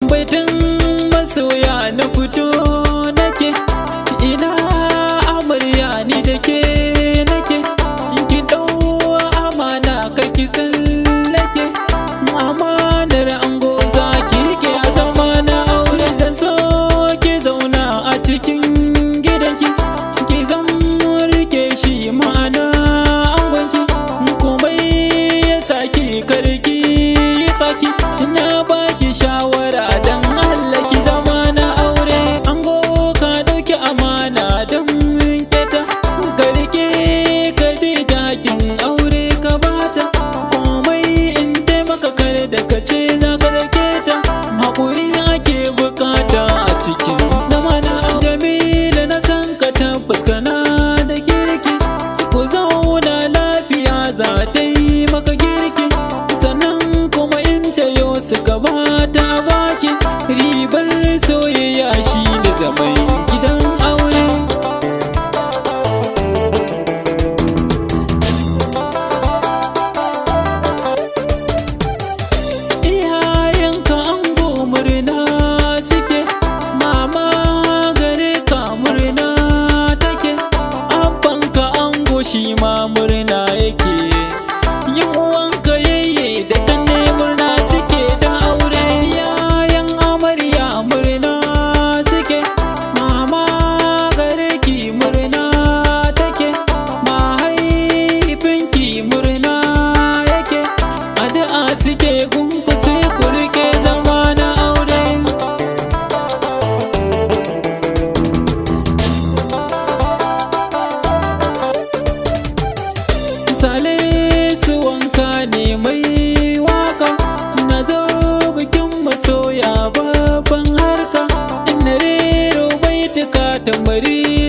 baitin masoya na fito nake, ina amarya ni da ke nake, ki dau amana kai ki tsallake, amanar ango za ki rike a zamana aure. Zan so ki zauna a cikin gidanki, ki zan rike shi ma'ana angonki, komai ya saki karki saki, na baki shawara dan Allah ki zama na aure. Ango ka dauki amana dan keta, ka rike Khadija kin aure ka bata, komai in taimaka kare da kace za ka rike ta, hakuri ake bukata a cikin zamana. Jamila na san ka tabbas kana da kirki, ku zauna lafiya za ta yi maka girki, sannan kuma in ta yo suka bata baki, ribar soyayya shi ne zaman gidan aure. Iyayenka ango murna suke, mama gare ka murna take, abbanka ango shi ma murna yake, yin uwanka yayye da kanne murna suke da aure. Iyayen amarya murna suke, mama gare ki murna take, mahaifinki murna yake, addu'a suke gunku sai ku rike zama na aure. Salisu wanka ne mai waka, na zo bikin masoya babban harka, na rero baituka tamari